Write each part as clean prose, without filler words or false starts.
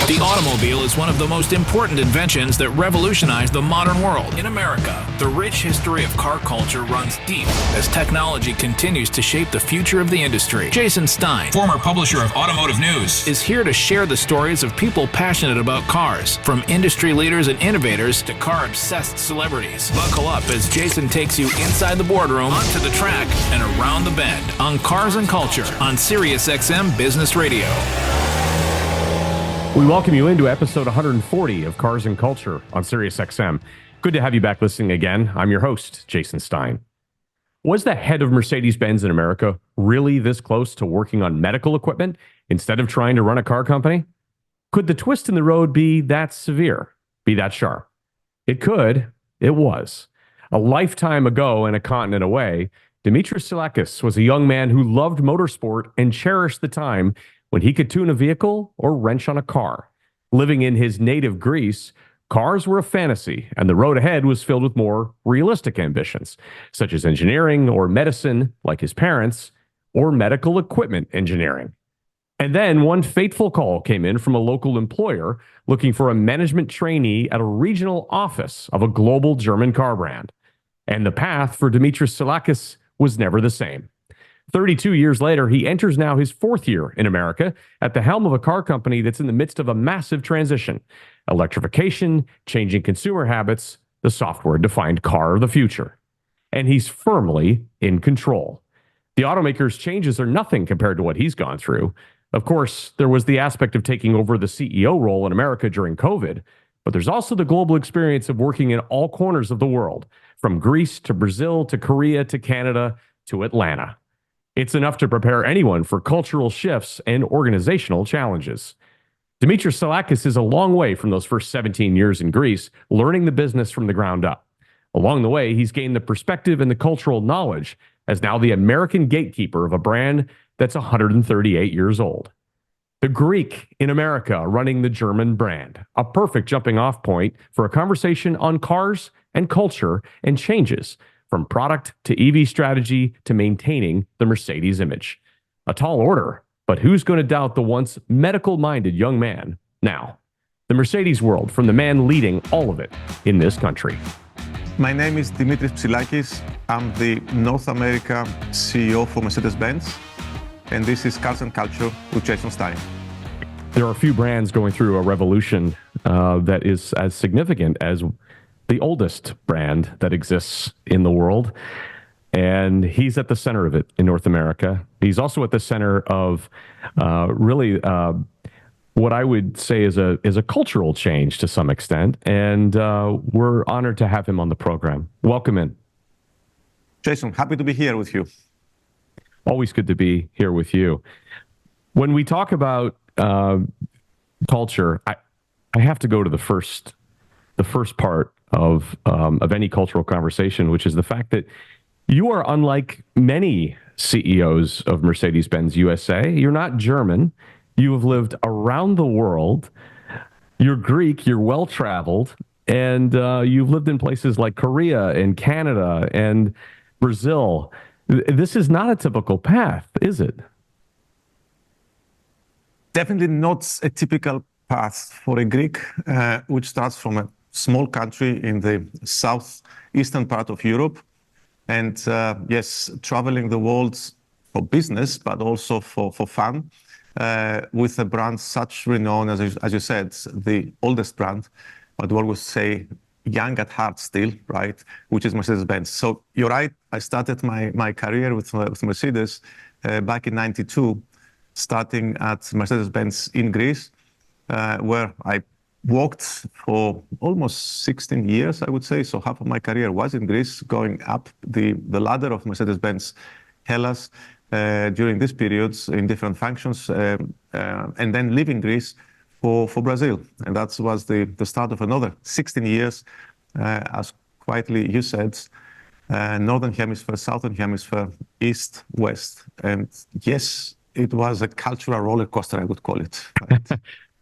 The automobile is one of the most important inventions that revolutionized the modern world. In America, the rich history of car culture runs deep as technology continues to shape the future of the industry. Jason Stein, former publisher of Automotive News, is here to share the stories of people passionate about cars, from industry leaders and innovators to car-obsessed celebrities. Buckle up as Jason takes you inside the boardroom, onto the track, and around the bend on Cars and Culture on SiriusXM Business Radio. We welcome you into episode 140 of Cars and Culture on SiriusXM. Good to have you back listening again. I'm your host, Jason Stein. Was the head of Mercedes-Benz in America really this close to working on medical equipment instead of trying to run a car company? Could the twist in the road be that severe, be that sharp? It could. It was. A lifetime ago and a continent away, Dimitris Psillakis was a young man who loved motorsport and cherished the time when he could tune a vehicle or wrench on a car. Living in his native Greece, cars were a fantasy, and the road ahead was filled with more realistic ambitions, such as engineering or medicine, like his parents, or medical equipment engineering. And then one fateful call came in from a local employer looking for a management trainee at a regional office of a global German car brand. And the path for Dimitris Psillakis was never the same. 32 years later, he enters now his fourth year in America at the helm of a car company that's in the midst of a massive transition. Electrification, changing consumer habits, the software-defined car of the future. And he's firmly in control. The automaker's changes are nothing compared to what he's gone through. Of course, there was the aspect of taking over the CEO role in America during COVID, but there's also the global experience of working in all corners of the world, from Greece to Brazil to Korea to Canada to Atlanta. It's enough to prepare anyone for cultural shifts and organizational challenges. Dimitris Psillakis is a long way from those first 17 years in Greece, learning the business from the ground up. Along the way, he's gained the perspective and the cultural knowledge as now the American gatekeeper of a brand that's 138 years old. The Greek in America running the German brand, a perfect jumping off point for a conversation on cars and culture and changes from product to EV strategy to maintaining the Mercedes image. A tall order, but who's going to doubt the once medical-minded young man now? The Mercedes world from the man leading all of it in this country. My name is Dimitris Psillakis. I'm the North America CEO for Mercedes-Benz, and this is Cars and Culture with Jason Stein. There are a few brands going through a revolution that is as significant as the oldest brand that exists in the world. And he's at the center of it in North America. He's also at the center of really what I would say is a cultural change to some extent. And we're honored to have him on the program. Welcome in. Jason, happy to be here with you. Always good to be here with you. When we talk about culture, I have to go to the first part of any cultural conversation, which is the fact that you are unlike many CEOs of Mercedes-Benz USA. You're not German. You have lived around the world. You're Greek. You're well-traveled. And you've lived in places like Korea and Canada and Brazil. This is not a typical path, is it? Definitely not a typical path for a Greek, which starts from a small country in the southeastern part of Europe. And yes, traveling the world for business, but also for fun, with a brand such renown, as you said, the oldest brand, but we always say young at heart still, right, which is Mercedes-Benz. So you're right, I started my career with Mercedes back in '92, starting at Mercedes-Benz in Greece, where I worked for almost 16 years, I would say. So half of my career was in Greece, going up the ladder of Mercedes-Benz Hellas during these periods in different functions, and then leaving Greece for Brazil. And that was the start of another 16 years, as quietly you said, Northern Hemisphere, Southern Hemisphere, East, West. And yes, it was a cultural roller coaster, I would call it. Right?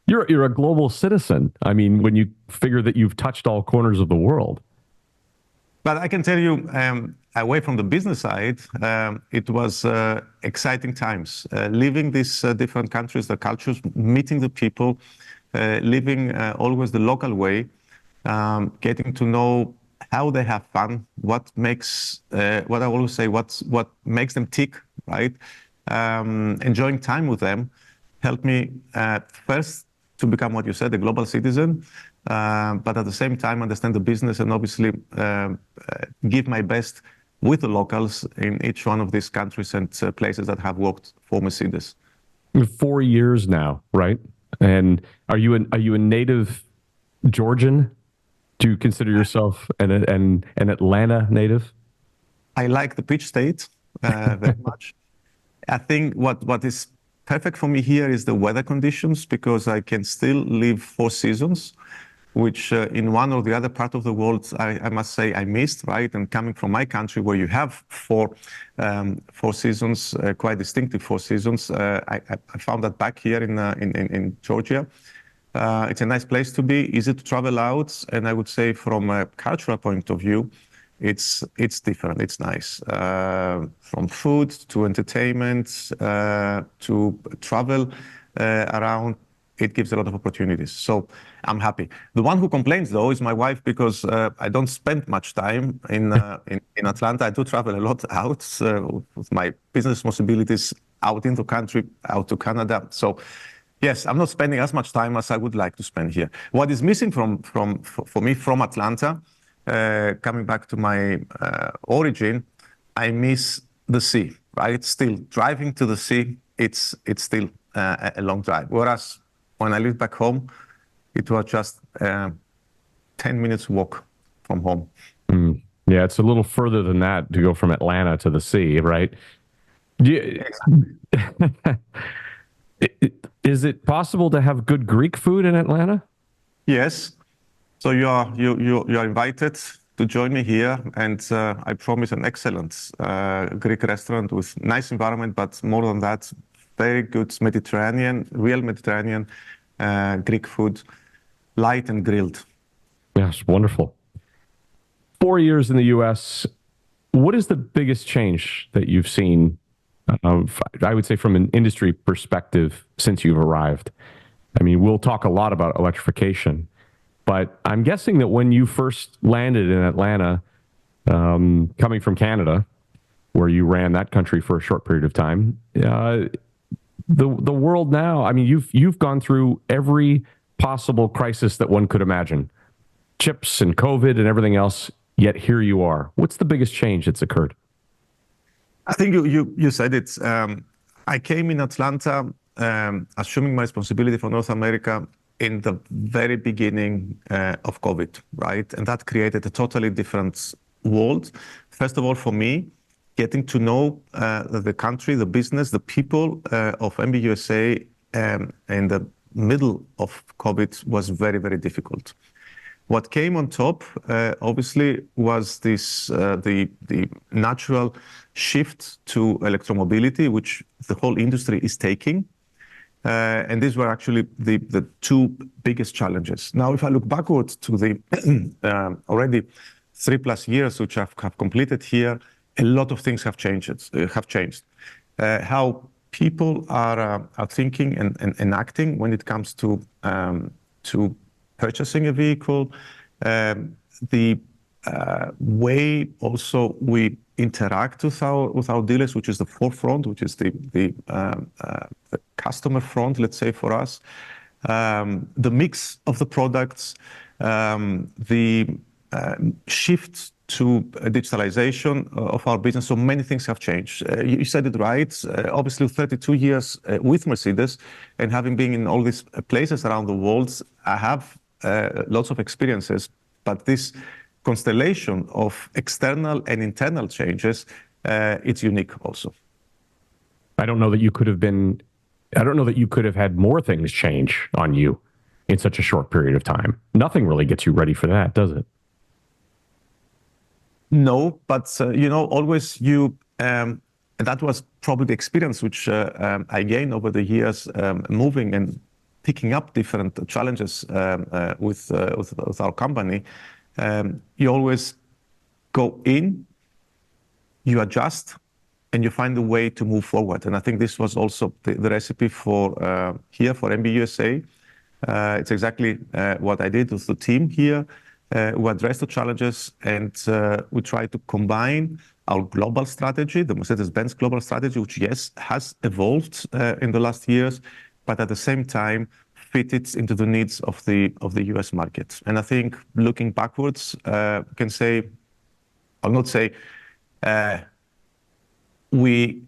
You're a global citizen. I mean, when you figure that you've touched all corners of the world. But I can tell you, away from the business side, it was exciting times. Living these different countries, the cultures, meeting the people, living always the local way, getting to know how they have fun, what I always say, what makes them tick, right? Enjoying time with them helped me first to become what you said, a global citizen, but at the same time understand the business and obviously give my best with the locals in each one of these countries and places that have worked for Mercedes. 4 years now, right? And are you a native Georgian? Do you consider yourself an Atlanta native? I like the Peach State very much. I think what is perfect for me here is the weather conditions, because I can still live 4 seasons, which in one or the other part of the world, I must say I missed, right? And coming from my country where you have four seasons, quite distinctive 4 seasons, I found that back here in Georgia. It's a nice place to be, easy to travel out, and I would say from a cultural point of view, it's different, it's nice. From food to entertainment to travel around, it gives a lot of opportunities. So I'm happy. The one who complains though is my wife, because I don't spend much time in Atlanta. I do travel a lot out with my business responsibilities out in the country, out to Canada. So yes, I'm not spending as much time as I would like to spend here. What is missing for me from Atlanta, coming back to my origin, I miss the sea, right? Still driving to the sea, it's still a long drive. Whereas when I lived back home, it was just 10 minutes walk from home. Yeah, it's a little further than that to go from Atlanta to the sea, right? Is it possible to have good Greek food in Atlanta? Yes. So you are invited to join me here, and I promise an excellent Greek restaurant with nice environment, but more than that, very good Mediterranean, real Mediterranean Greek food, light and grilled. Yes, wonderful. 4 years in the U.S., what is the biggest change that you've seen, I would say, from an industry perspective since you've arrived? I mean, we'll talk a lot about electrification, but I'm guessing that when you first landed in Atlanta, coming from Canada, where you ran that country for a short period of time, the world now, I mean, you've gone through every possible crisis that one could imagine, chips and COVID and everything else, yet here you are. What's the biggest change that's occurred? I think you said it. I came in Atlanta, assuming my responsibility for North America in the very beginning of COVID, right? And that created a totally different world. First of all, for me, getting to know the country, the business, the people of MB USA in the middle of COVID was very, very difficult. What came on top, obviously, was this the natural shift to electromobility, which the whole industry is taking. And these were actually the 2 biggest challenges. Now, if I look backwards to the already 3+ years which I've completed here, a lot of things have changed. How people are thinking and acting when it comes to purchasing a vehicle, the way also we interact with our dealers, which is the forefront, which is the customer front, let's say, for us, the mix of the products, the shift to digitalization of our business. So many things have changed. You said it right. Obviously, 32 years with Mercedes and having been in all these places around the world, I have lots of experiences, but this constellation of external and internal changes, it's unique also. I don't know that you could have had more things change on you in such a short period of time. Nothing really gets you ready for that, does it? No, but always that was probably the experience which I gained over the years, moving and picking up different challenges with our company. You always go in, you adjust, and you find a way to move forward. And I think this was also the recipe for here for MB USA. It's exactly what I did with the team here. We address the challenges, and we try to combine our global strategy, the Mercedes-Benz global strategy, which, yes, has evolved in the last years, but at the same time, fit it into the needs of the US market. And I think looking backwards, can say, I'll not say we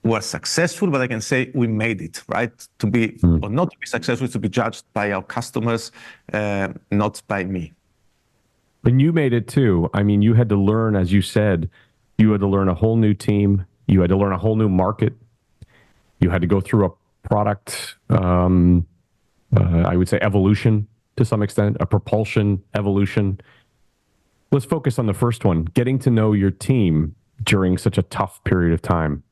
were successful, but I can say we made it, right? To be or not to be successful, to be judged by our customers, not by me. And you made it too. I mean, you had to learn, as you said, you had to learn a whole new team. You had to learn a whole new market. You had to go through a product, I would say evolution to some extent, a propulsion evolution. Let's focus on the first one, getting to know your team during such a tough period of time.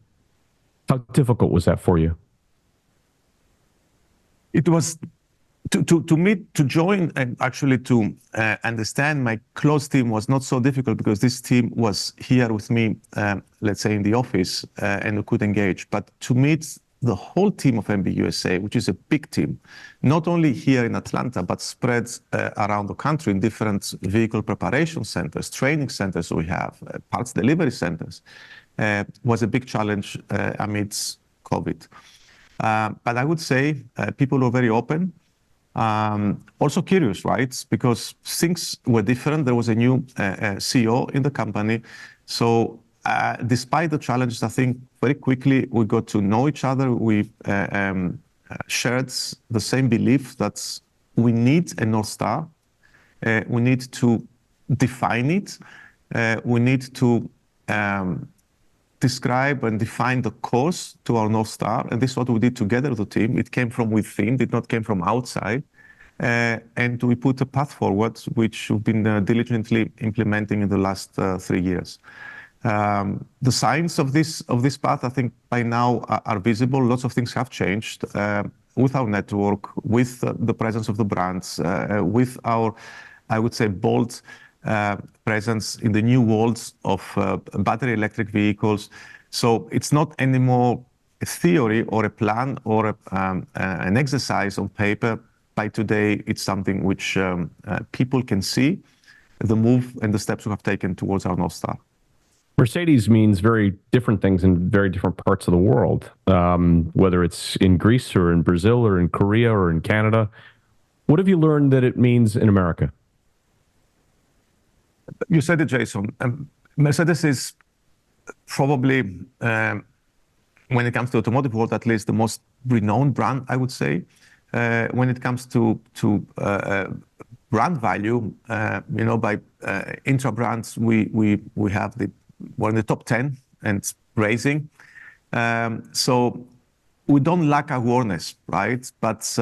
How difficult was that for you? It was to me to join and actually to understand my close team was not so difficult because this team was here with me, let's say in the office, and we could engage. But to meet the whole team of MB USA, which is a big team, not only here in Atlanta, but spread around the country in different vehicle preparation centers, training centers we have, parts delivery centers, was a big challenge amidst COVID. But I would say people were very open, also curious, right? Because things were different. There was a new CEO in the company. So despite the challenges, I think very quickly we got to know each other. We shared the same belief that we need a North Star. We need to define it. We need to describe and define the course to our North Star. And this is what we did together with the team. It came from within, did not came from outside. And we put a path forward, which we've been diligently implementing in the last 3 years. The signs of this path, I think by now are visible. Lots of things have changed with our network, with the presence of the brands, with our, I would say, bold presence in the new worlds of battery electric vehicles. So it's not anymore a theory or a plan or an exercise on paper. By today, it's something which people can see the move and the steps we have taken towards our North Star. Mercedes means very different things in very different parts of the world, whether it's in Greece or in Brazil or in Korea or in Canada. What have you learned that it means in America? You said it, Jason. Mercedes is probably, when it comes to automotive world, at least the most renowned brand, I would say. When it comes to brand value, by intra-brands, we have we're in the top 10 and raising. So we don't lack awareness, right? But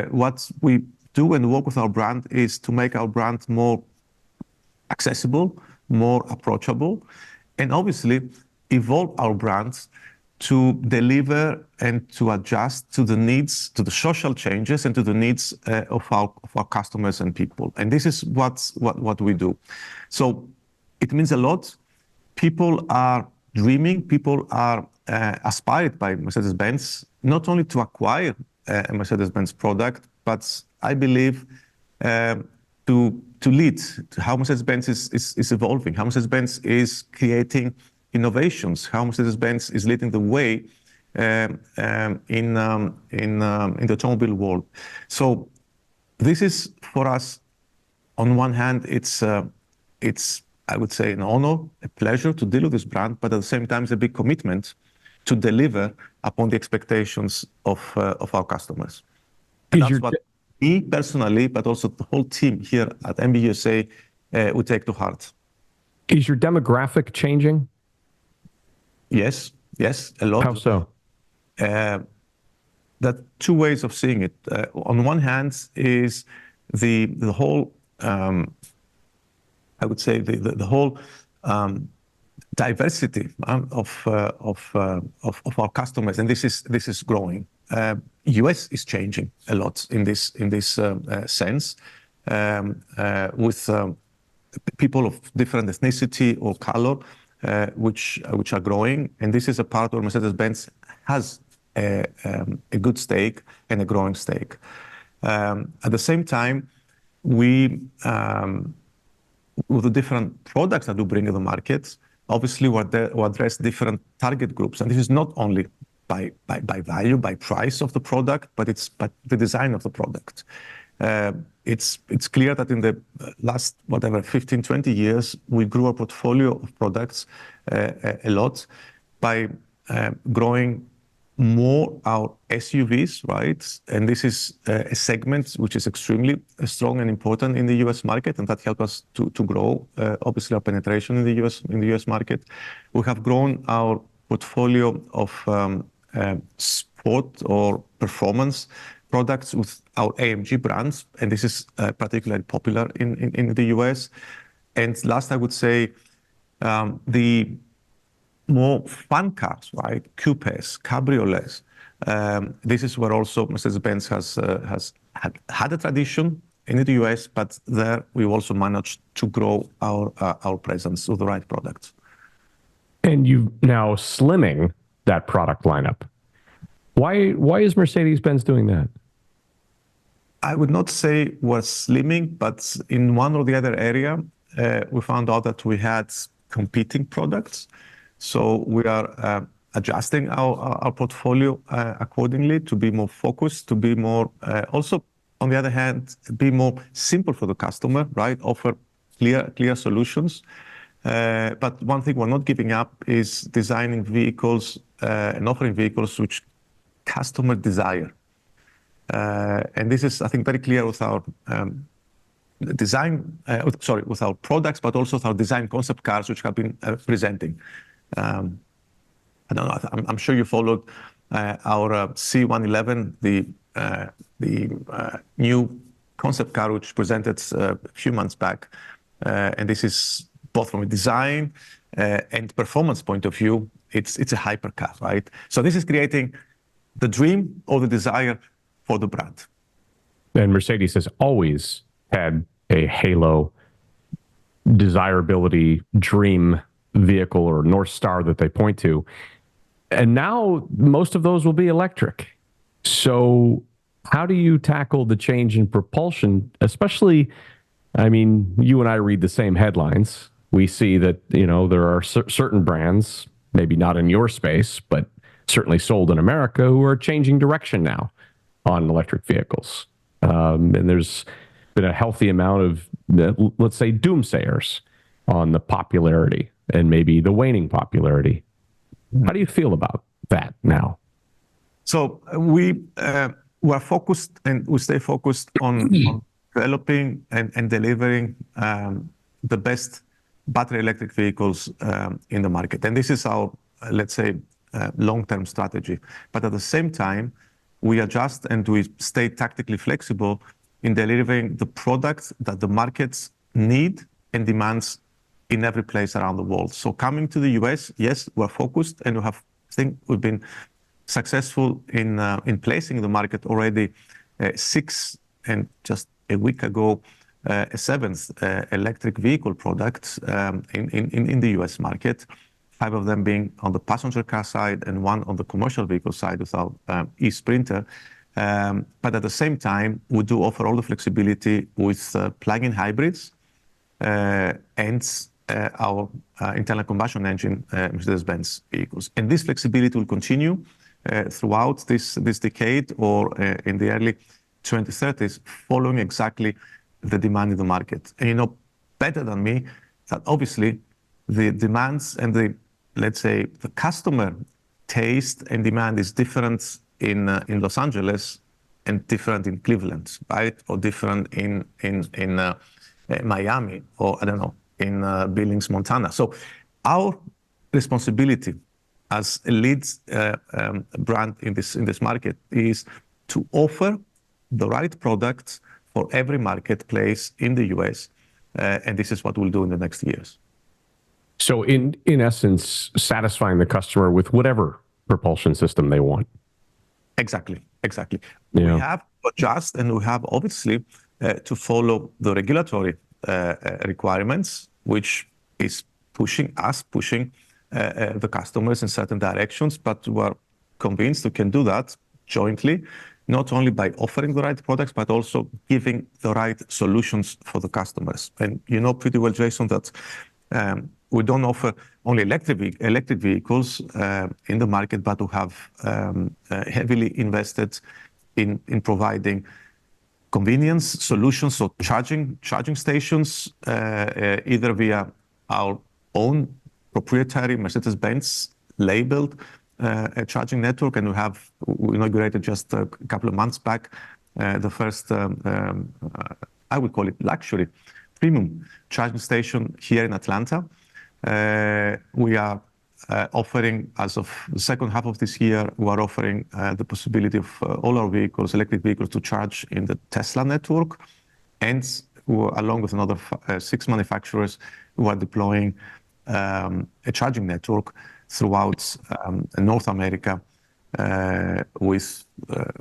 what we do and work with our brand is to make our brand more accessible, more approachable, and obviously evolve our brands to deliver and to adjust to the needs, to the social changes and to the needs of our customers and people. And this is what we do. So it means a lot. People are dreaming, people are aspired by Mercedes-Benz, not only to acquire a Mercedes-Benz product, but I believe to lead to how Mercedes-Benz is evolving, how Mercedes-Benz is creating innovations, how Mercedes-Benz is leading the way in the automobile world. So this is for us, on one hand, it's I would say an honor, a pleasure to deal with this brand, but at the same time, it's a big commitment to deliver upon the expectations of our customers. And that's what me personally, but also the whole team here at MB USA would take to heart. Is your demographic changing? Yes, a lot. How so? There are two ways of seeing it. On one hand is the whole, I would say the whole diversity of our customers, and this is growing. US is changing a lot in this sense, with people of different ethnicity or color, which are growing, and this is a part where Mercedes-Benz has a good stake and a growing stake. At the same time, we, with the different products that we bring to the market, obviously we address different target groups. And this is not only by value, by price of the product, but the design of the product. It's clear that in the last, 15, 20 years, we grew our portfolio of products a lot by growing more our SUVs, right? And this is a segment which is extremely strong and important in the US market, and that helped us to grow, obviously, our penetration in the US market. We have grown our portfolio of sport or performance products with our AMG brands, and this is particularly popular in the US. And last, I would say, the more fun cars, right? Coupes, cabriolets. This is where also Mercedes-Benz has had a tradition in the US, but there we also managed to grow our presence with the right products. And you've now slimming that product lineup. Why is Mercedes-Benz doing that? I would not say we're slimming, but in one or the other area, we found out that we had competing products. So we are adjusting our portfolio accordingly to be more focused, to be more, also, on the other hand, be more simple for the customer, right? Offer clear solutions. But one thing we're not giving up is designing vehicles and offering vehicles which customer desire. And this is, I think, very clear with our with our products, but also with our design concept cars, which have been presenting. I don't know, I'm sure you followed our C111, the new concept car, which presented a few months back. And this is both from a design and performance point of view, it's a hypercar, right? So this is creating the dream or the desire for the brand. And Mercedes has always had a halo desirability dream vehicle or North Star that they point to. And now most of those will be electric. So how do you tackle the change in propulsion, especially, I mean, you and I read the same headlines. We see that, there are certain brands, maybe not in your space, but certainly sold in America, who are changing direction now on electric vehicles. And there's been a healthy amount of, let's say, doomsayers on the popularity and maybe the waning popularity. How do you feel about that now? So we are focused and we stay focused on developing and delivering the best battery electric vehicles in the market. And this is our, let's say, long-term strategy. But at the same time, we adjust and we stay tactically flexible in delivering the products that the markets need and demands in every place around the world. So coming to the US, yes, we're focused, and I think we've been successful in placing in the market already 6, and just a week ago, a 7th electric vehicle product in the US market. 5 of them being on the passenger car side and 1 on the commercial vehicle side with our e-Sprinter. But at the same time, we do offer all the flexibility with plug-in hybrids and our internal combustion engine Mercedes-Benz vehicles. And this flexibility will continue throughout this decade or in the early 2030s, following exactly the demand in the market. And better than me that obviously the demands and let's say, the customer taste and demand is different in Los Angeles and different in Cleveland, right? Or different in Miami, or I don't know, in Billings, Montana. So our responsibility as a lead brand in this market is to offer the right products for every marketplace in the US, and this is what we'll do in the next years. So in essence, satisfying the customer with whatever propulsion system they want. Exactly. Yeah. We have to adjust, and we have obviously to follow the regulatory requirements, which is pushing the customers in certain directions, but we're convinced we can do that jointly not only by offering the right products, but also giving the right solutions for the customers. And you know pretty well, Jason, that we don't offer only electric vehicles in the market, but we have heavily invested in providing convenience solutions, so charging stations, either via our own proprietary Mercedes-Benz labeled charging network, and we inaugurated just a couple of months back the first, I would call it luxury premium charging station here in Atlanta. We are offering, as of the second half of this year, we are offering the possibility of all our vehicles, electric vehicles, to charge in the Tesla network, and along with another 6 manufacturers who are deploying a charging network throughout North America with a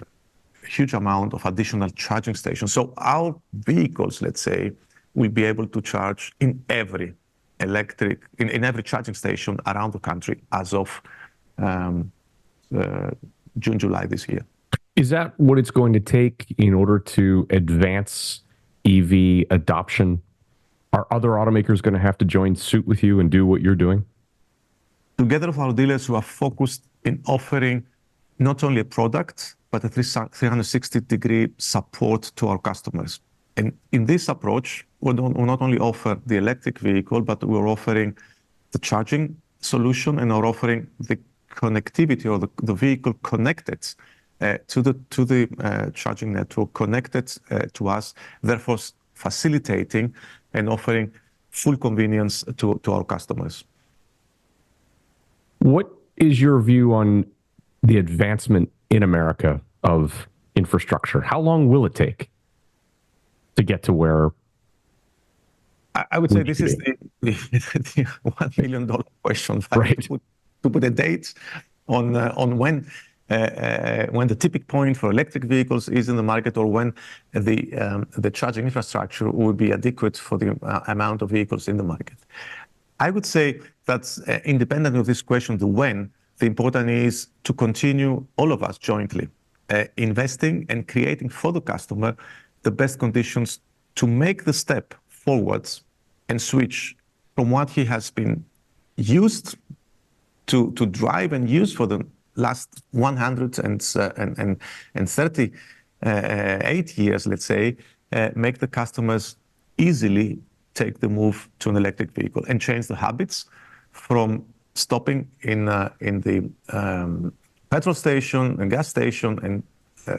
huge amount of additional charging stations. So our vehicles, let's say, will be able to charge in every every charging station around the country as of June, July this year. Is that what it's going to take in order to advance EV adoption? Are other automakers going to have to join suit with you and do what you're doing? Together with our dealers who are focused in offering not only a product, but a 360-degree support to our customers. And in this approach, we'll not only offer the electric vehicle, but we're offering the charging solution, and we're offering the connectivity, or the vehicle connected to the charging network, connected to us, therefore facilitating and offering full convenience to our customers. What is your view on the advancement in America of infrastructure? How long will it take to get to where? I would say this is the $1 million question, right? To put a date on when the tipping point for electric vehicles is in the market, or when the charging infrastructure will be adequate for the amount of vehicles in the market. I would say that independent of this question, the when, the important is to continue, all of us jointly, investing and creating for the customer the best conditions to make the step forwards and switch from what he has been used to drive and use for the last 138 years, let's say, make the customers easily take the move to an electric vehicle and change the habits from stopping in the petrol station and gas station and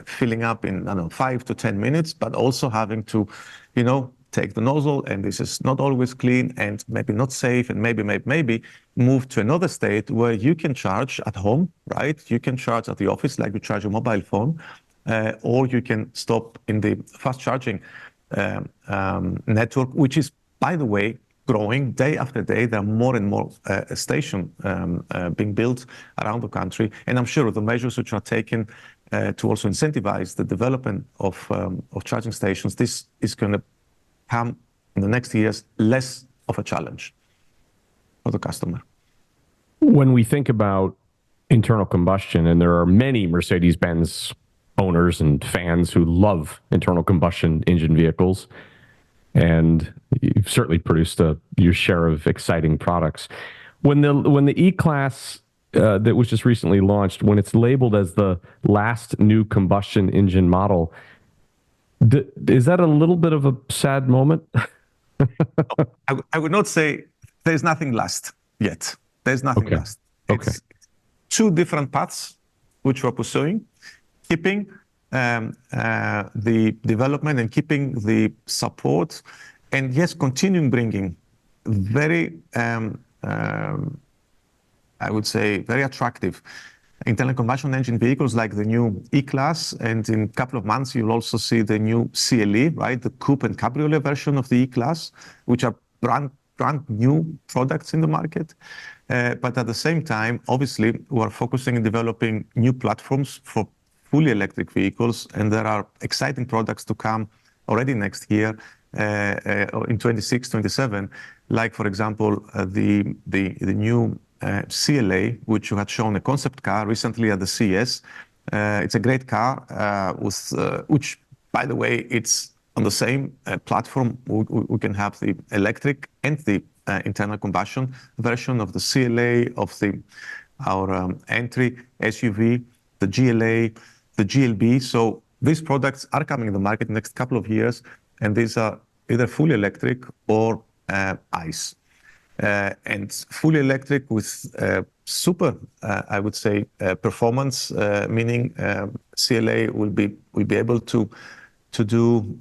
filling up in, 5 to 10 minutes, but also having to, take the nozzle, and this is not always clean and maybe not safe, and maybe move to another state where you can charge at home, right? You can charge at the office like you charge your mobile phone, or you can stop in the fast charging network, which is, by the way, growing day after day. There are more and more stations being built around the country, and I'm sure the measures which are taken to also incentivize the development of charging stations, this is going to come in the next years less of a challenge for the customer. When we think about internal combustion, and there are many Mercedes-Benz owners and fans who love internal combustion engine vehicles, and you've certainly produced your share of exciting products. When the E-Class that was just recently launched, when it's labeled as the last new combustion engine model, is that a little bit of a sad moment? I would not say there's nothing last yet. There's nothing last. It's two different paths which we're pursuing, keeping the development and keeping the support, and yes, continuing bringing very, I would say, very attractive internal combustion engine vehicles like the new E-Class, and in a couple of months you'll also see the new CLE, right, the coupe and cabriolet version of the E-Class, which are brand new products in the market. But at the same time, obviously, we're focusing on developing new platforms for fully electric vehicles, and there are exciting products to come already next year, in 26, 27, like, for example, the new CLA, which you had shown a concept car recently at the CES, It's a great car, which, by the way, it's on the same platform. We can have the electric and the internal combustion version of the CLA, of our entry SUV, the GLA, the GLB. So these products are coming in the market in the next couple of years, and these are either fully electric or ICE. And fully electric with super, I would say, performance, meaning CLA will be able to do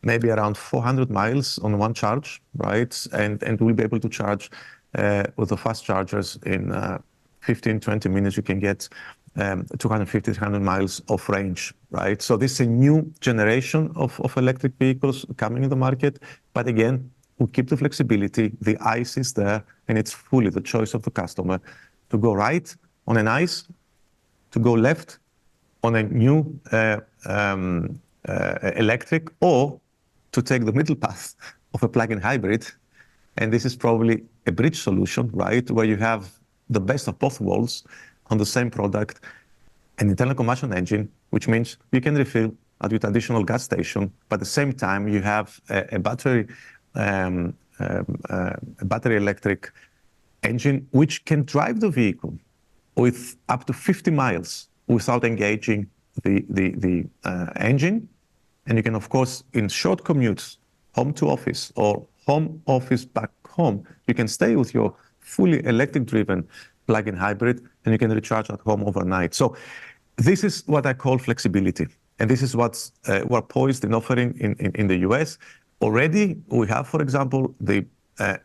maybe around 400 miles on one charge, right? And we'll be able to charge with the fast chargers in 15, 20 minutes. You can get 250, 300 miles of range, right? So this is a new generation of electric vehicles coming in the market. But again, we keep the flexibility. The ICE is there, and it's fully the choice of the customer to go right on an ICE, to go left on a new electric, or to take the middle path of a plug-in hybrid. And this is probably a bridge solution, right? Where you have the best of both worlds on the same product, an internal combustion engine, which means you can refill at your traditional gas station, but at the same time you have a battery electric engine, which can drive the vehicle with up to 50 miles without engaging the engine. And you can, of course, in short commutes, home to office or home office back home, you can stay with your fully electric driven plug-in hybrid, and you can recharge at home overnight. So this is what I call flexibility. And this is what we're poised in offering in the US. Already, we have, for example, the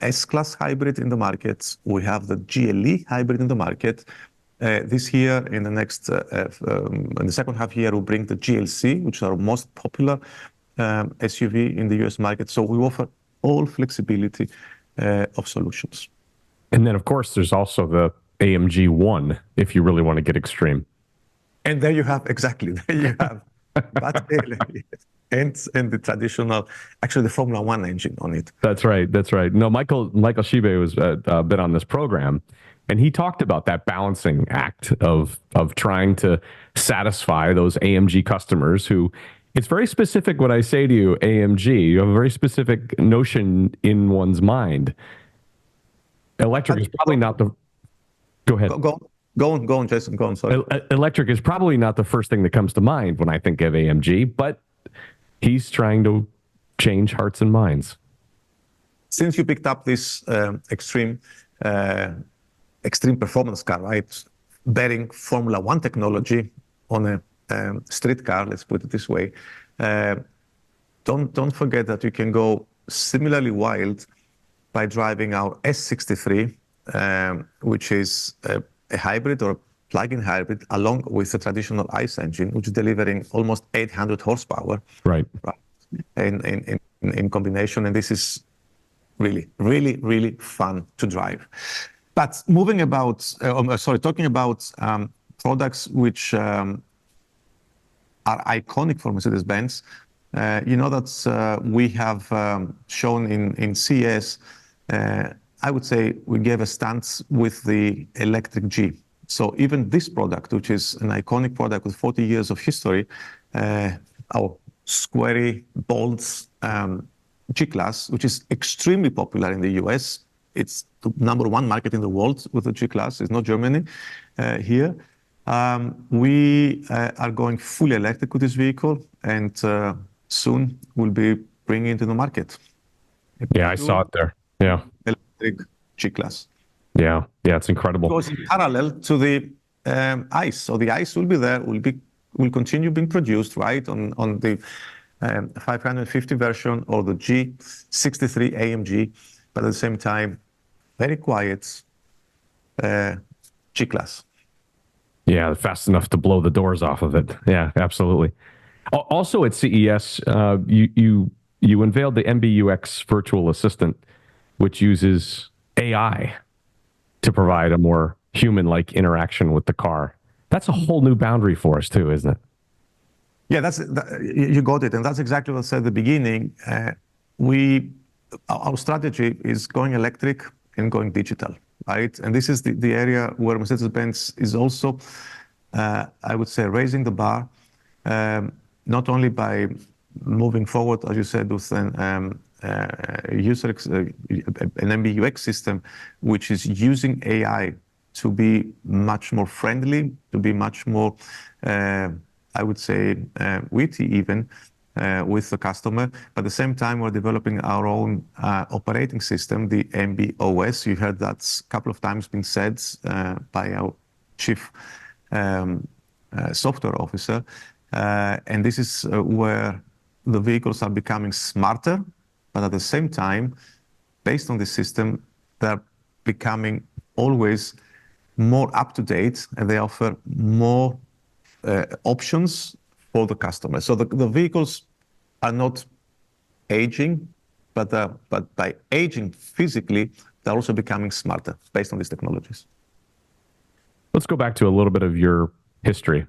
S-Class hybrid in the market. We have the GLE hybrid in the market. This year, in the next, in the second half year, we'll bring the GLC, which is our most popular SUV in the US market. So we offer all flexibility of solutions. And then, of course, there's also the AMG 1, if you really want to get extreme. And there you have, exactly, there you have battery and the traditional, actually the Formula 1 engine on it. That's right. That's right. No, Michael Shibe was been on this program, and he talked about that balancing act of trying to satisfy those AMG customers who, it's very specific what I say to you, AMG. You have a very specific notion in one's mind. Electric is probably not the... Go ahead. Go on, Jason. Go on, sorry. Electric is probably not the first thing that comes to mind when I think of AMG, but he's trying to change hearts and minds. Since you picked up this extreme performance car, right, bearing Formula 1 technology on a street car, let's put it this way, don't forget that you can go similarly wild by driving our S63, which is a hybrid or a plug-in hybrid, along with the traditional ICE engine, which is delivering almost 800 horsepower. Right. In combination, and this is really, really, really fun to drive. But talking about products which are iconic for Mercedes-Benz, you know that we have shown in CES, I would say we gave a stance with the electric G. So even this product, which is an iconic product with 40 years of history, our squarey, bold G-Class, which is extremely popular in the US. It's the #1 market in the world with the G-Class. It's not Germany here. We are going fully electric with this vehicle, and soon we'll be bringing it to the market. Yeah, I saw it there. Yeah. Electric G-Class. Yeah, it's incredible. It goes in parallel to the ICE. So the ICE will be there, will continue being produced, right, on the 550 version or the G63 AMG, but at the same time, very quiet G-Class. Yeah, fast enough to blow the doors off of it. Yeah, absolutely. Also at CES, you unveiled the MBUX virtual assistant, which uses AI to provide a more human-like interaction with the car. That's a whole new boundary for us too, isn't it? Yeah, you got it. And that's exactly what I said at the beginning. Our strategy is going electric and going digital, right? And this is the area where Mercedes-Benz is also I would say, raising the bar, not only by moving forward, as you said, with an MBUX system, which is using AI to be much more friendly, to be much more, I would say, witty even, with the customer. But at the same time, we're developing our own operating system, the MBOS. You heard that a couple of times been said by our chief software officer. And this is where the vehicles are becoming smarter, but at the same time, based on this system, they're becoming always more up to date, and they offer more options for the customer. So the vehicles are not aging, but by aging physically, they're also becoming smarter based on these technologies. Let's go back to a little bit of your history.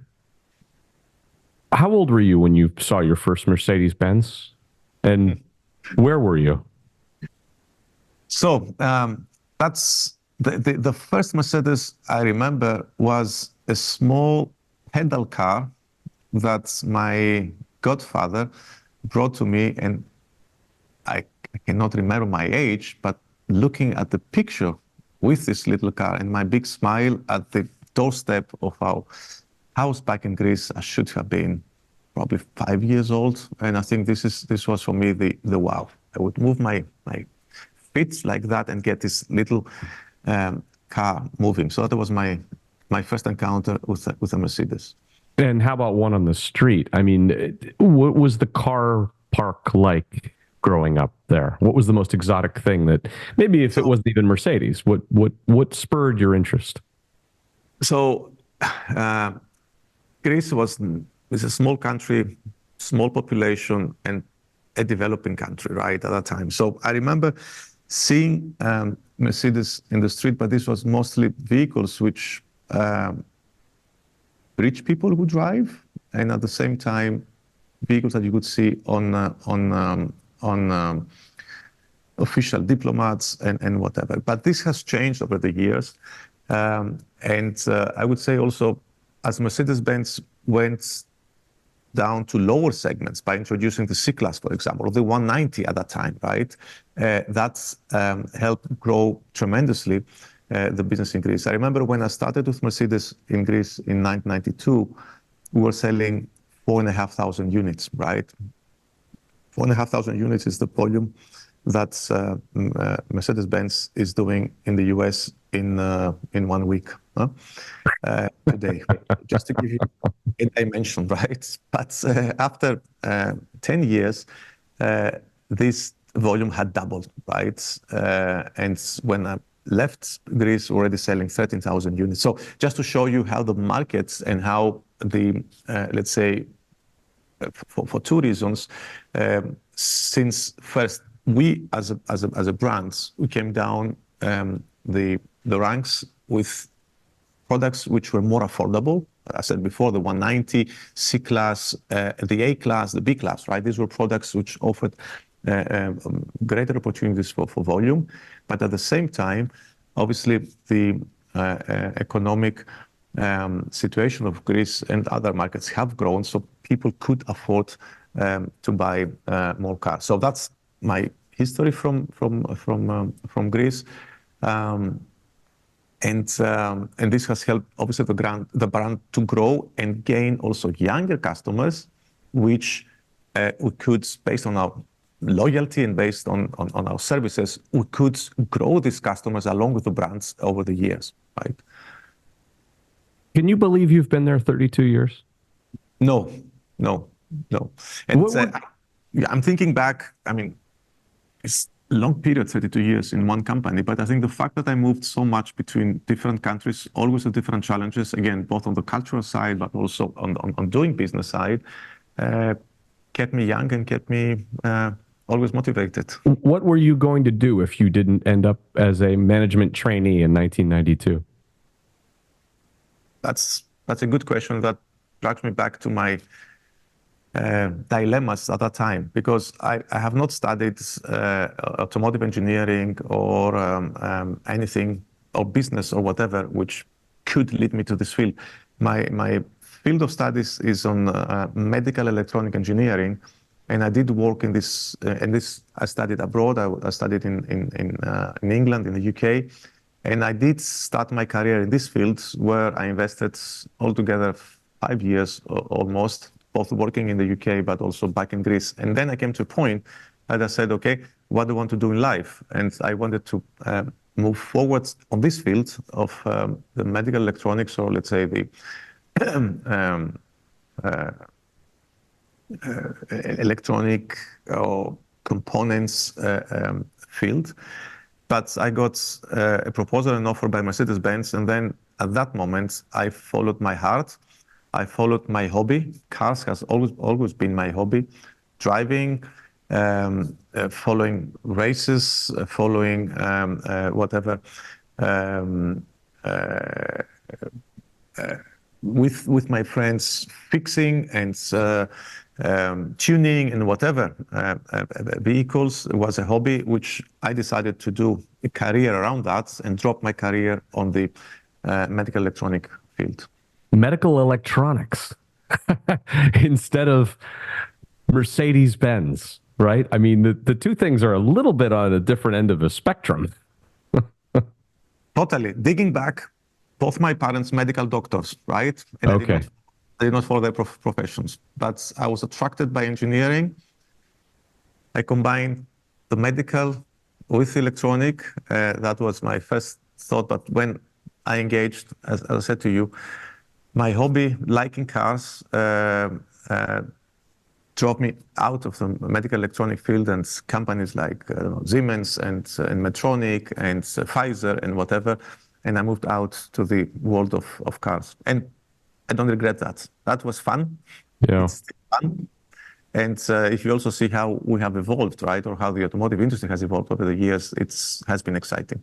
How old were you when you saw your first Mercedes-Benz, and where were you? So that's the first Mercedes I remember was a small pedal car that my godfather brought to me, and I cannot remember my age, but looking at the picture with this little car and my big smile at the doorstep of our house back in Greece, I should have been probably 5 years old, and I think this was for me the wow. I would move my feet like that and get this little car moving. So that was my first encounter with a Mercedes. And how about one on the street? I mean, what was the car park like growing up there? What was the most exotic thing that maybe if it wasn't even Mercedes, what spurred your interest? So Greece is a small country, small population, and a developing country, right, at that time. So I remember seeing Mercedes in the street, but this was mostly vehicles which rich people would drive, and at the same time, vehicles that you could see on official diplomats and whatever. But this has changed over the years. And I would say also, as Mercedes-Benz went down to lower segments by introducing the C-Class, for example, or the 190 at that time, right? That's helped grow tremendously the business in Greece. I remember when I started with Mercedes in Greece in 1992, we were selling 4,500 units, right? 4,500 units is the volume that Mercedes-Benz is doing in the US in 1 week, today, just to give you a dimension, right? But after 10 years, this volume had doubled, right? And when I left Greece, already selling 13,000 units. So just to show you how the markets and how the, let's say, for two reasons, since first we as a brand, we came down the ranks with products which were more affordable. I said before, the 190, C-Class, the A-Class, the B-Class, right? These were products which offered greater opportunities for volume. But at the same time, obviously, the economic situation of Greece and other markets have grown, so people could afford to buy more cars. So that's my history from Greece. And this has helped, obviously, the brand to grow and gain also younger customers, which we could, based on our loyalty and based on our services, we could grow these customers along with the brands over the years, right? Can you believe you've been there 32 years? No. And I'm thinking back, I mean, it's a long period, 32 years in one company, but I think the fact that I moved so much between different countries, always with different challenges, again, both on the cultural side, but also on doing business side, kept me young and kept me always motivated. What were you going to do if you didn't end up as a management trainee in 1992? That's a good question that drags me back to my dilemmas at that time, because I have not studied automotive engineering or anything, or business or whatever, which could lead me to this field. my field of studies is on medical electronic engineering, and I did work in this. I studied abroad. I studied in England, in the UK, and I did start my career in this field where I invested altogether 5 years almost, both working in the UK but also back in Greece. And then I came to a point that I said, okay, what do I want to do in life? And I wanted to move forward on this field of the medical electronics, or let's say the electronic or components field. But I got a proposal and offer by Mercedes-Benz, and then at that moment I followed my heart. I followed my hobby. Cars has always been my hobby. Driving, following races, following whatever. With my friends, fixing and tuning and whatever vehicles was a hobby, which I decided to do a career around that and drop my career on the medical electronic field. Medical electronics instead of Mercedes-Benz, right? I mean, the two things are a little bit on a different end of a spectrum. Totally. Digging back, both my parents medical doctors, right? And okay. I did not follow their professions, but I was attracted by engineering. I combined the medical with electronic. That was my first thought. But when I engaged, as I said to you, my hobby, liking cars, drove me out of the medical electronic field, and companies like Siemens and Medtronic and Pfizer and whatever. And I moved out to the world of cars. And I don't regret that. That was fun. Yeah. It's still fun. And if you also see how we have evolved, right, or how the automotive industry has evolved over the years, it has been exciting.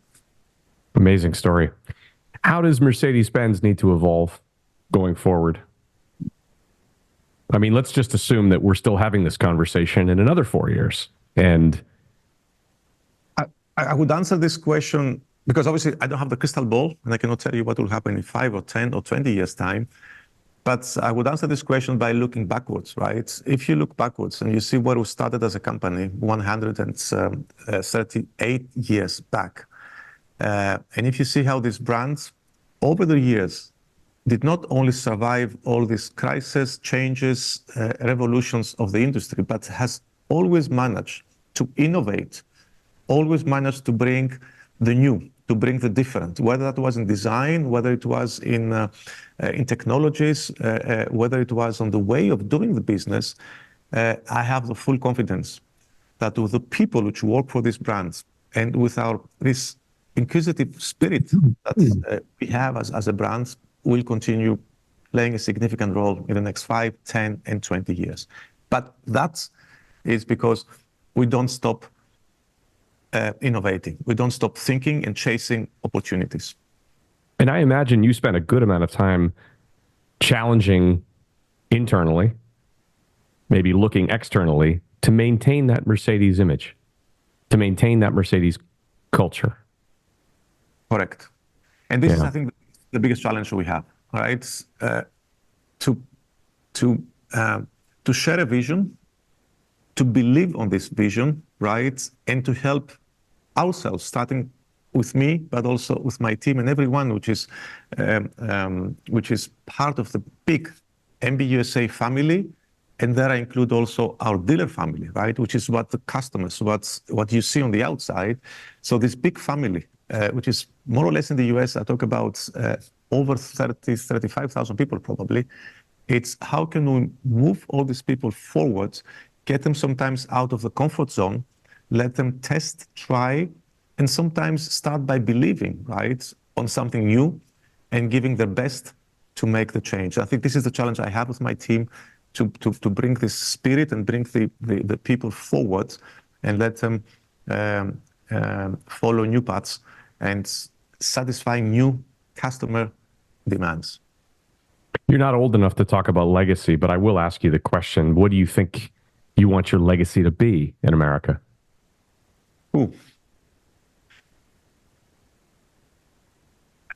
Amazing story. How does Mercedes-Benz need to evolve going forward? I mean, let's just assume that we're still having this conversation in another 4 years. And I would answer this question because obviously I don't have the crystal ball and I cannot tell you what will happen in 5 or 10 or 20 years' time. But I would answer this question by looking backwards, right? If you look backwards and you see where we started as a company 138 years back, and if you see how these brands over the years did not only survive all these crises, changes, revolutions of the industry, but has always managed to innovate, always managed to bring the new, to bring the different, whether that was in design, whether it was in technologies, whether it was on the way of doing the business. I have the full confidence that with the people which work for these brands and with this inquisitive spirit that we have as a brand, will continue playing a significant role in the next 5, 10, and 20 years. But that is because we don't stop innovating. We don't stop thinking and chasing opportunities. And I imagine you spent a good amount of time challenging internally, maybe looking externally, to maintain that Mercedes image, to maintain that Mercedes culture. Correct. And this is, I think, the biggest challenge we have, right? To share a vision, to believe on this vision, right? And to help ourselves, starting with me, but also with my team and everyone which is part of the big MB USA family. And there I include also our dealer family, right? Which is what the customers, what you see on the outside. So this big family, which is more or less in the US, I talk about over 35,000 people probably. It's how can we move all these people forward, get them sometimes out of the comfort zone, let them test, try, and sometimes start by believing, right, on something new and giving their best to make the change. I think this is the challenge I have with my team, to bring this spirit and bring the people forward and let them follow new paths and satisfying new customer demands. You're not old enough to talk about legacy, but I will ask you the question, what do you think you want your legacy to be in America? Ooh.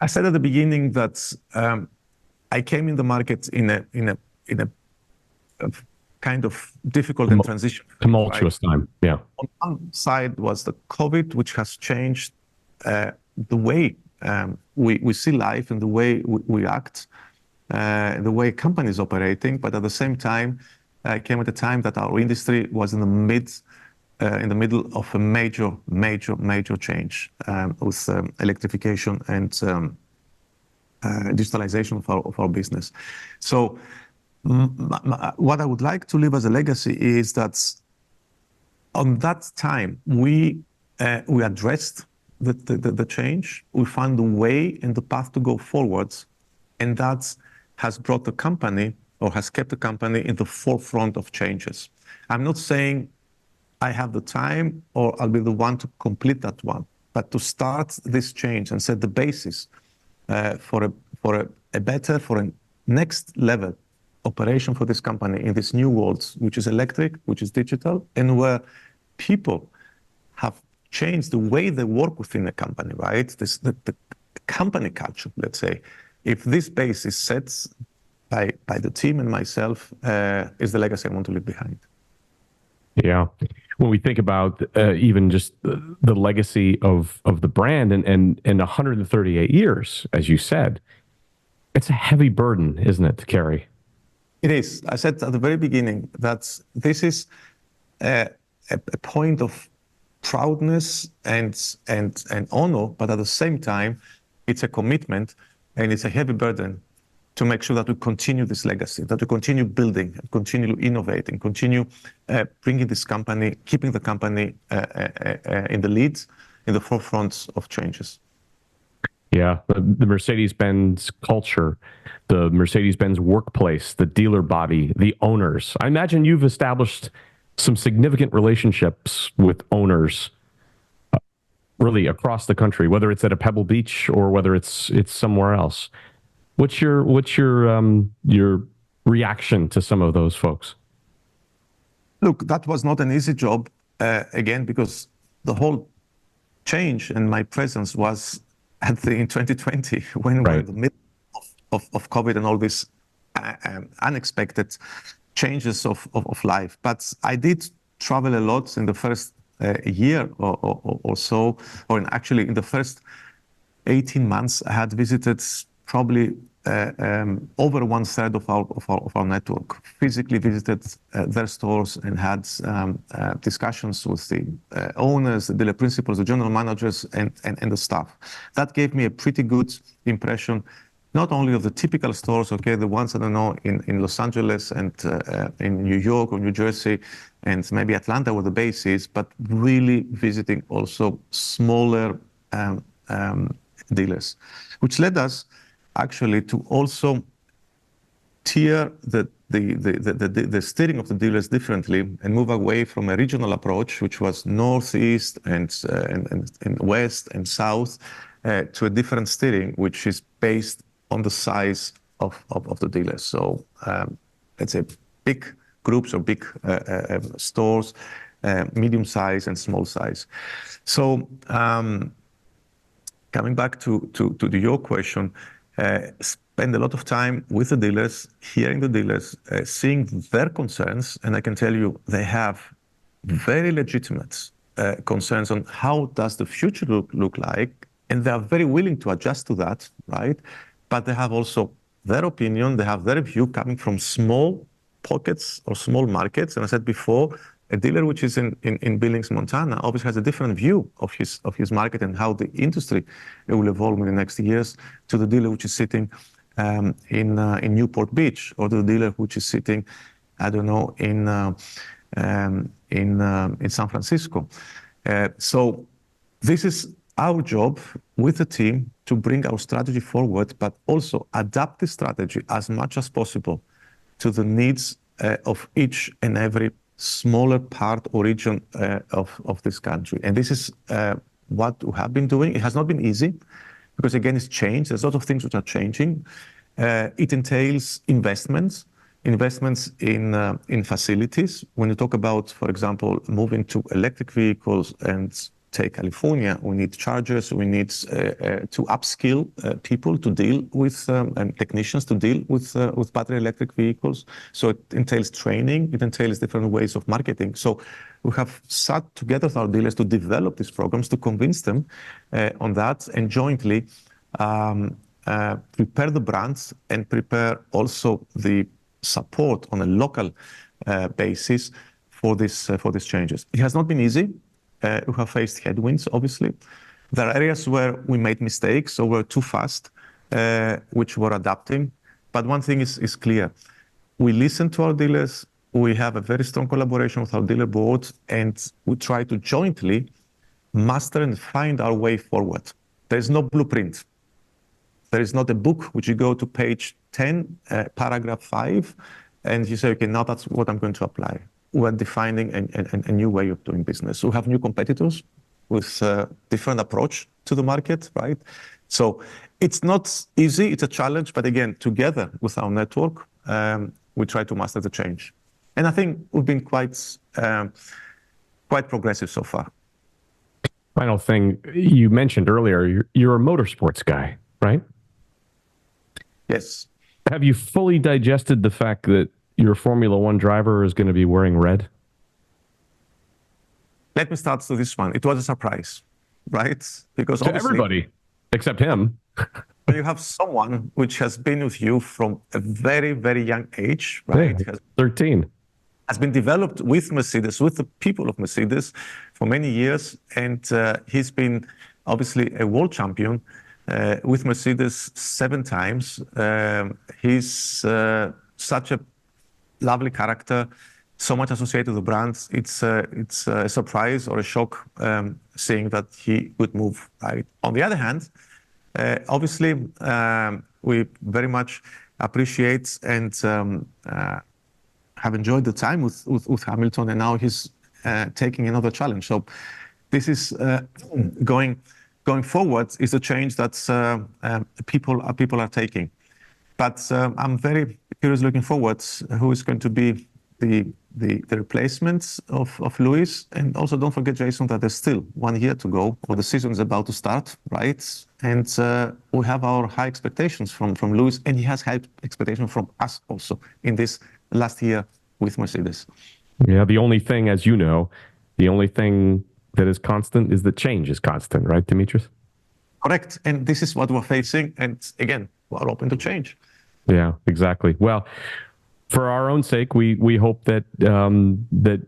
I said at the beginning that I came in the market in a kind of difficult and transition. Tumultuous time, yeah. On one side was the COVID, which has changed the way we see life and the way we act, the way companies operating. But at the same time, came at a time that our industry was in the middle of a major change with electrification and digitalization of our business. So what I would like to leave as a legacy is that on that time we addressed the change, we found the way and the path to go forwards, and that has brought the company, or has kept the company, in the forefront of changes. I'm not saying I have the time or I'll be the one to complete that one, but to start this change and set the basis for a better, for a next level operation for this company in this new world, which is electric, which is digital, and where people have changed the way they work within a company, right? The company culture, let's say. If this base is set by the team and myself, is the legacy I want to leave behind. Yeah. When we think about even just the legacy of the brand and 138 years, as you said, it's a heavy burden, isn't it, to carry? It is. I said at the very beginning that this is a point of proudness and honor, but at the same time, it's a commitment and it's a heavy burden to make sure that we continue this legacy, that we continue building, continue innovating, continue bringing this company, keeping the company in the lead, in the forefront of changes. Yeah, the Mercedes-Benz culture, the Mercedes-Benz workplace, the dealer body, the owners. I imagine you've established some significant relationships with owners really across the country, whether it's at a Pebble Beach or whether it's somewhere else. What's your reaction to some of those folks? Look, that was not an easy job, again, because the whole change and my presence was in 2020, when we were in the middle of COVID and all these unexpected changes of life. But I did travel a lot in the first year or so, or actually in the first 18 months, I had visited probably over 1/3 of our network, physically visited their stores and had discussions with the owners, the dealer principals, the general managers, and the staff. That gave me a pretty good impression, not only of the typical stores, okay, the ones, I don't know, in Los Angeles and in New York or New Jersey and maybe Atlanta where the base is, but really visiting also smaller dealers, which led us actually to also tier the steering of the dealers differently and move away from a regional approach, which was northeast and west and south, to a different steering, which is based on the size of the dealers. So let's say big groups or big stores, medium size and small size. So coming back to your question, spend a lot of time with the dealers, hearing the dealers, seeing their concerns, and I can tell you they have very legitimate concerns on how does the future look like, and they are very willing to adjust to that, right? But they have also their opinion, they have their view coming from small pockets or small markets. And I said before, a dealer which is in Billings, Montana, obviously has a different view of his market and how the industry will evolve in the next years to the dealer which is sitting in Newport Beach, or the dealer which is sitting, I don't know, in San Francisco. So this is our job with the team to bring our strategy forward, but also adapt the strategy as much as possible to the needs of each and every smaller part or region of this country. And this is what we have been doing. It has not been easy because, again, it's changed. There's a lot of things which are changing. It entails investments in facilities. When you talk about, for example, moving to electric vehicles and take California, we need chargers, we need to upskill people to deal with and technicians to deal with battery electric vehicles. So it entails training, it entails different ways of marketing. So we have sat together with our dealers to develop these programs, to convince them on that, and jointly prepare the brands and prepare also the support on a local basis for these changes. It has not been easy. We have faced headwinds, obviously. There are areas where we made mistakes or were too fast, which we're adapting. But one thing is clear. We listen to our dealers. We have a very strong collaboration with our dealer board, and we try to jointly master and find our way forward. There is no blueprint. There is not a book which you go to page 10, paragraph 5, and you say, okay, now that's what I'm going to apply. We're defining a new way of doing business. We have new competitors with a different approach to the market, right? So it's not easy, it's a challenge, but again, together with our network, we try to master the change. And I think we've been quite progressive so far. Final thing, you mentioned earlier, you're a motorsports guy, right? Yes. Have you fully digested the fact that your Formula One driver is going to be wearing red? Let me start with this one. It was a surprise, right? Because to everybody, except him. When you have someone which has been with you from a very, very young age, right? Yeah, 13. Has been developed with Mercedes, with the people of Mercedes for many years. And he's been obviously a world champion with Mercedes 7 times. He's such a lovely character, so much associated with the brand. It's a surprise or a shock seeing that he would move, right? On the other hand, obviously, we very much appreciate and have enjoyed the time with Hamilton, and now he's taking another challenge. So this is going forward is a change that people are taking. But I'm very curious looking forward who is going to be the replacements of Lewis. And also don't forget, Jason, that there's still 1 year to go, or the season is about to start, right? And we have our high expectations from Lewis, and he has high expectations from us also in this last year with Mercedes. Yeah, the only thing, as you know, the only thing that is constant is that change is constant, right, Dimitris? Correct. And this is what we're facing. And again, we're open to change. Yeah, exactly. Well, for our own sake, we hope that that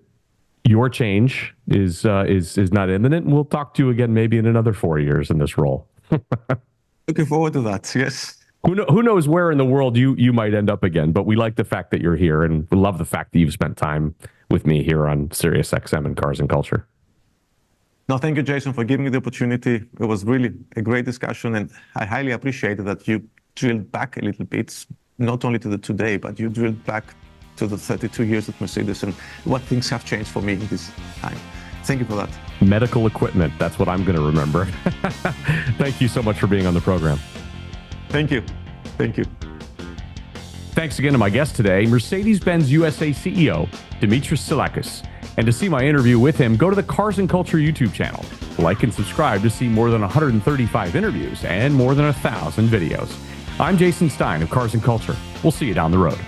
your change is not imminent, and we'll talk to you again maybe in another 4 years in this role. Looking forward to that. Yes. Who knows where in the world you might end up again? But we like the fact that you're here, and we love the fact that you've spent time with me here on SiriusXM and Cars and Culture. No, thank you, Jason, for giving me the opportunity. It was really a great discussion, and I highly appreciated that you drilled back a little bit, not only to the today, but you drilled back to the 32 years at Mercedes and what things have changed for me in this time. Thank you for that. Medical equipment, that's what I'm going to remember. Thank you so much for being on the program. Thank you. Thank you. Thanks again to my guest today, Mercedes-Benz USA CEO, Dimitris Psillakis. And to see my interview with him, go to the Cars and Culture YouTube channel. Like and subscribe to see more than 135 interviews and more than 1,000 videos. I'm Jason Stein of Cars and Culture. We'll see you down the road.